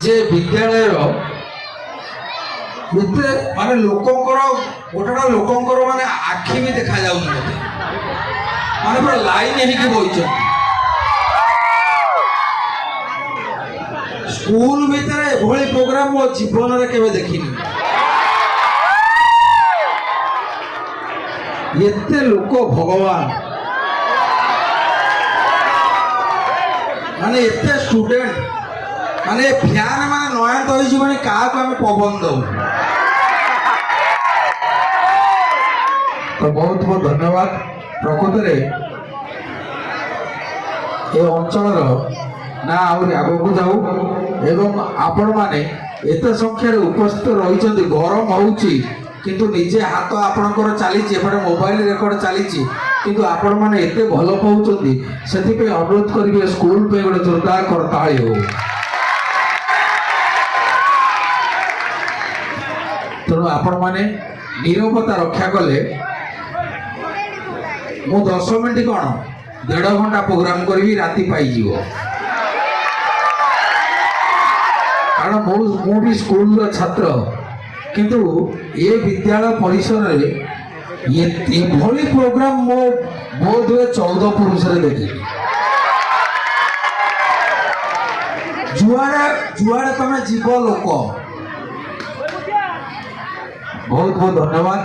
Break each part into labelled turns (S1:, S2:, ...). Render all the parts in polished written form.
S1: जे विद्यालय एते माने लोकंकर गोटा लोकंकर माने आखि भी देखा जाउनी मते माने पूरा लाइन हेकी बइछ स्कूल भीतर एभली प्रोग्राम मो जीवन रे केबे देखिनी एते लोक भगवान माने एते स्टूडेंट माने फैन माने नया तो होई माने का को हम पवन दउ तो बहुत बहुत धन्यवाद प्रकृत रे ए अंचल ना आउरी आगो जाऊ एवं आपण माने एते संख्या रे उपस्थित रहिचंदी गरम होउची किंतु निजे हाथ आपणकर चली मोबाइल रेकर्ड चली किंतु आपण माने एते भल पाउचंदी सेति पे अनुरोध करिवे स्कूल पे गोटे जोरदार करताली हो तेणु आपण माने नीरवता रक्षा कले मु 10 मिनिट कौन 1.5 घंटा प्रोग्राम करी राति पाई जीवो कारण मु भी स्कूल छात्र किंतु ये विद्यालय परिसर रे ये भली प्रोग्राम मो बोध हुए 14 पुरुष रे देखी जुआड़े जुआड़े तमे जीव लोक बहुत बहुत धन्यवाद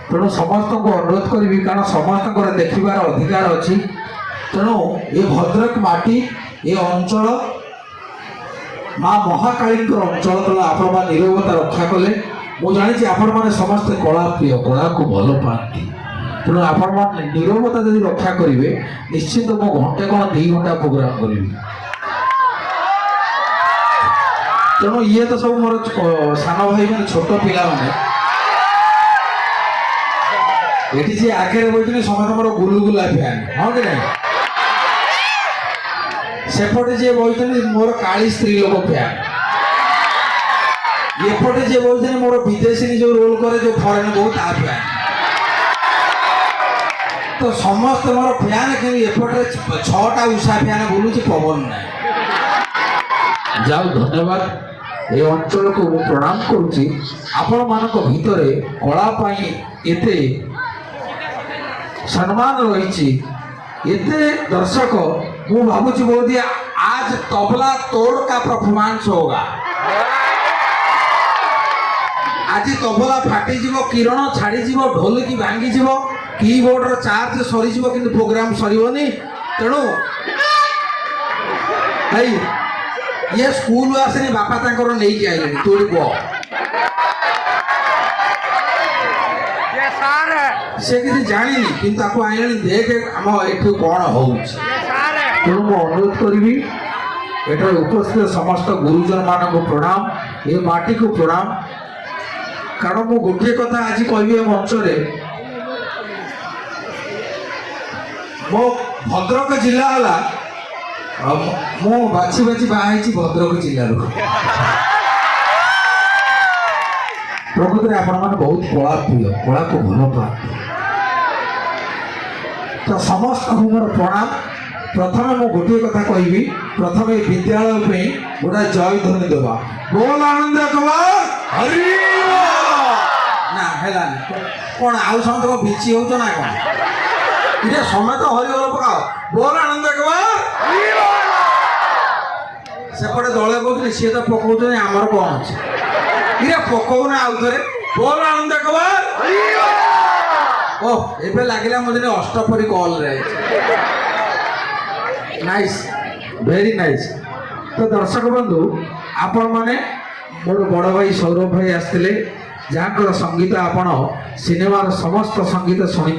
S1: तेणु समस्त को अनुरोध करी कारण समस्त देखबार अधिकार अच्छी तेणु ये भद्रक माटी ये अंचल माँ महाकाली अंचल तेणु आपण मान नीरवता रक्षा कले मु जानी आपण मैंने समस्ते कला प्रिय कला को भल पाती तेणु आपण मान नीरवता यदि रक्षा करेंगे निश्चित मो घंटे कौन 2 घंटा प्रोग्राम करी तेणु ये तो सब मोर सान भाई मैंने छोट पिला मैंने ये जी आगे बोलते समस्त मोर गुलुगुला फैन हाँ कि नहीं सेपटे जी बोलते मोर काली स्त्री लोक फैन एपटे जी बोलते मोर विदेशी जो रोल करे जो फरेन बहुत आ फैन तो समस्त मोर फैन कि एपटे 6टा उषा फैन बुलूँ पवन ना जाओ धन्यवाद ये अंचल को प्रणाम करुच्ची आपण मानक भितर कला एते सम्मान रही एते दर्शक मु भावुची बोधी आज तबला तोड़ का परफॉर्मेंस होगा आज तबला फाटी जीवो किरण छाड़ी जीवो ढोलकी भांगी जीवो कीबोर्ड रो चार्ज सरी जीवो किंतु प्रोग्राम सरीबनी तेणु भाई ये स्कूल आसनी बापा तांकर नहीं कि आइले तोड़ी को से किसी जानी किंतु आपको आइले देख हम एठु कोन होउछ तेणु मु अनुरोध करी एठार उपस्थित समस्त गुरुजन मान को प्रणाम ये माटी को प्रणाम कारण मु गोटे कथा आज कहबी मंच रे मो भद्रक जिला वाला मो बाछी बाछी बाहर भद्रक जिलार प्रकृत में आपण मैंने बहुत कला प्रिय कला को भल पाते तो समस्त मोर प्रणाम प्रथम मु गोटे कथा कहबी प्रथम विद्यालय पे गोटा जय ध्वनि देवा बोल आनंद कबार हरि ना हेला कौन आउ समस्त को बिची हो ना कौन ये समय तो हरिबोल पकाओ बोल आनंद कबार सेपटे दले कहते सी तो पकाउे आमर कौन अच्छे ये पकाऊना आउ थे बोल आनंद कबार ओह एबे लगे मुझे अष्टपरी कॉल रे नाइस वेरी नाइस तो दर्शक बंधु आपण माने मोर बड़ भाई सौरभ भाई आसते जहाँ संगीत आपण सिनेमार समस्त संगीत शुणी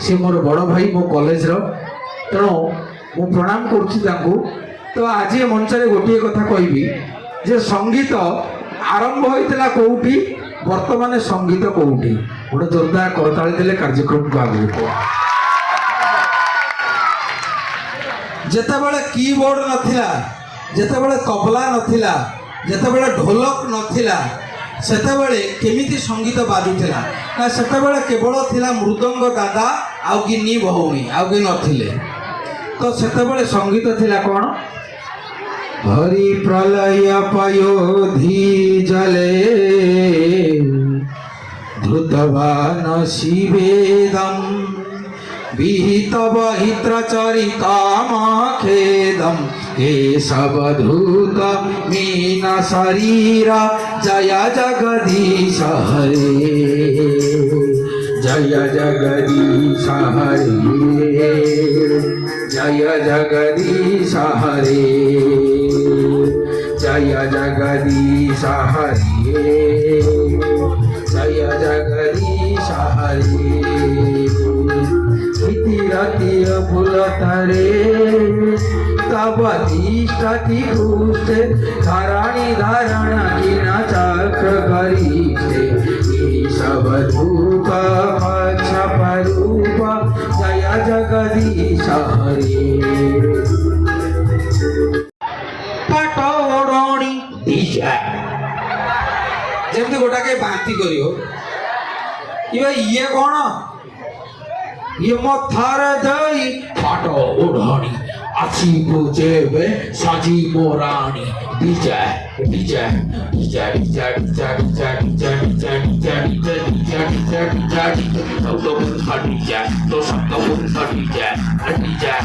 S1: सी मोर बड़ भाई मो कॉलेज तेणु मु प्रणाम करुँ तो आज ये मंच रे गोटे कथा कहबी जे संगीत आरंभ होता कौटी वर्तमान संगीत कौटी गोटे जोरदार करताली देले कार्यक्रम को आगे जेतेबेले कीबोर्ड नथिला जेतेबेले तबला नथिला जेतेबेले ढोलक नथिला सेतेबेले केमिति संगीत बाजुथिला ना सेतेबेले केवल थिला मृदंग दादा आउ गिनी भौणी आउ कि नथिले तो सेतेबेले संगीत थिला कोन हरि प्रलय पयोधि जले धृतवान शिवेदम विहित बहित्र चरितामखेदम केशवधूत मीन शरीर जय जगदीश हरे जय जगदीश हरे जय जगदीश हरे जय जगदीश हरे जय जगदीश हरे रतिय फुलतरे तब तिष्ठति भूषे धरणी धारण किन चक्र गरीषे ईशवधूत पक्षपरूप जय जगदीश हरे पटोरणी दिशा जेमती गोटा के बांती करियो ये कौन ये मथार दई फाटो ओढ़ानी अच्छी पूजेबे सजी Morani DJ DJ DJ DJ DJ DJ DJ DJ DJ DJ DJ DJ DJ तो बुद्ध डीजे तो शब्द Buddha DJ DJ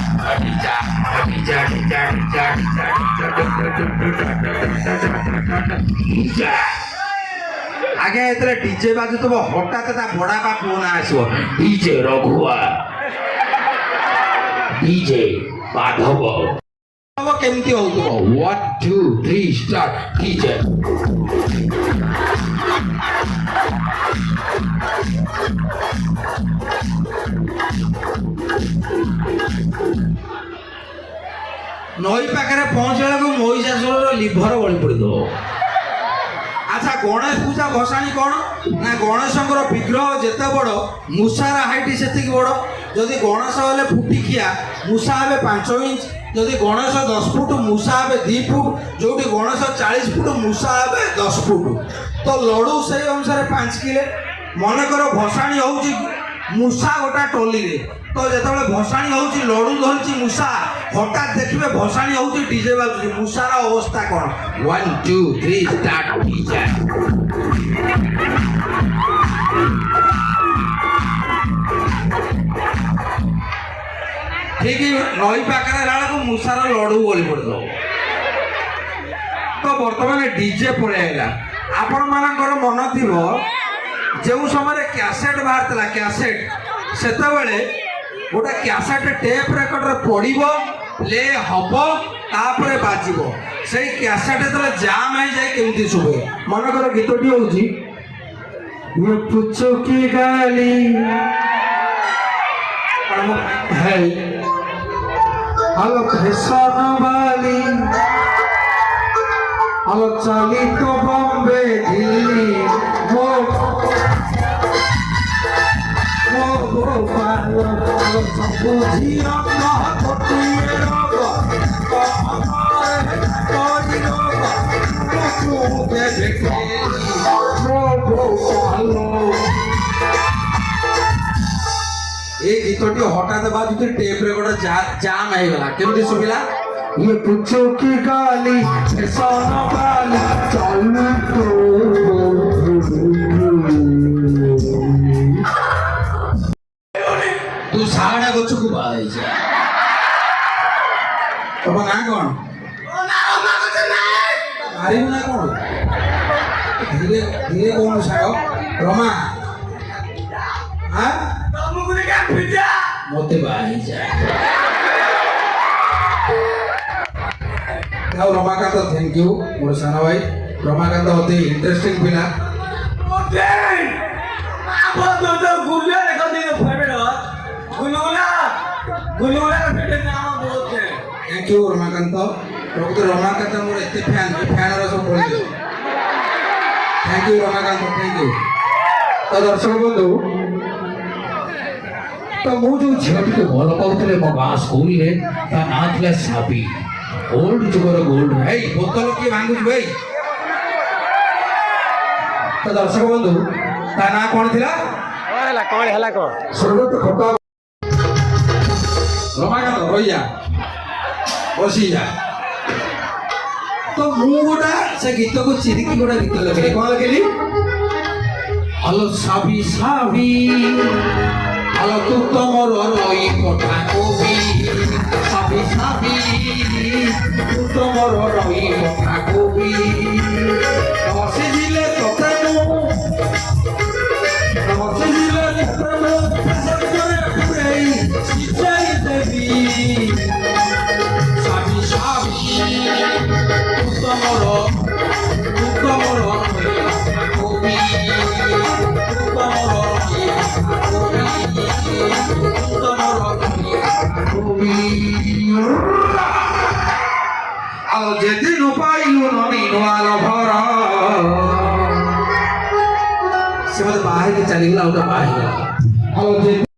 S1: DJ DJ DJ DJ आगे एतरे डीजे बाजू तो हठात ता बड़ा बा फोन आसो डीजे रघुआ डीजे माधव अब केमती होतो 1 2 3 स्टार्ट डीजे नई पाखरे पहुंचला को महिषासुर लिभर बळी पड़ी दो अच्छा गणेश पूजा भसाणी कौन ना गणेश विग्रह जिते बड़ मूषार हाइट से बड़ जदि गणेश हेले फुटिकिया मूषा हे 5 इंच जदि गणेश 10 फुट मूषा हे 2 फुट जो गणेश 40 फुट मूषा हे 10 फुट तो लड़ू से अनुसार 5 किले मनकर भसाणी हूँ मूषा गोटा टोली रे तो जिते भसाणी हूँ लड़ू धरची मूषा हठात देखिए भसाणी हूँ डीजे बाजुची मूषार अवस्था कौन 1 2 3 स्टार्ट डीजे ठीक नई पाखे को मूषार लड़ू बोली पड़ तो बर्तमान डीजे पड़ेगा आपण मानकर मन थी जो समय कैसेट बाहर कैसेट सेतबेले गोटे कैसेट टेप रेकर्ड पड़ो प्ले हम तापर बाजिब से कैसेट जो जाम हो जाए केमती शुभे मनकर गीतटी हूँ ये पुछो की गाली है हलो फैशन वाली हलो चली तो बॉम्बे दिल्ली वो बुझी ये गीतटी हठात बाजू टेप रेकर्ड जाम होगा केमती शुभिला ये पूछो की गाली सोना वाली चलू तो तू साड़ा गछ को बाई जा तब ना कोन मारी ना कोन धीरे धीरे कोन साड़ो रमा हां तुमको ने क्या फिजा मोते बाई जा जाओ रमाकांत थैंक यू मोर साना भाई रमाकांत होते इंटरेस्टिंग पिला मोते आप तो गुल्ले रख दे फेवरेट गुलगुला गुलगुला बेटे नाम बोलते हैं थैंक यू रमाकांत प्रकृत रमाकांत मोर एते फैन रो सब बोल thank you Ramakant thank you तो दर्शक बंधु तो मु जो झीटी को भल पाउतले मो गाँ स्कूल रे ता ना थिला साबी ओल्ड जुगर गोल्ड है बोतल की भांगुच भाई तो दर्शक बंधु ता ना कोन थिला कौन है कौन स्वर्गत खटा रमाकांत रोइया बसी जा तो मु गोटा से गीत को चिरिकी गोटा गीत लगे कौन लगे हलो साबी साबी हलो तू तो मोर रई कथा कबि साबी साबी तू तो मोर रई कथा कबि हसी दिले कथा हसी दिले कथा सजरे पुरई सिचाई देवी साबी साबी तू तो मोर कबि ଆଉ ଯେଦିନ ପାଇଲୁ ନନି ନୂଆର ଘର ସେ ମତେ ବାହା ହେଇକି ଚାଲିଗଲା ଆଉ ବାହା ହେଇଗଲା ଆଉ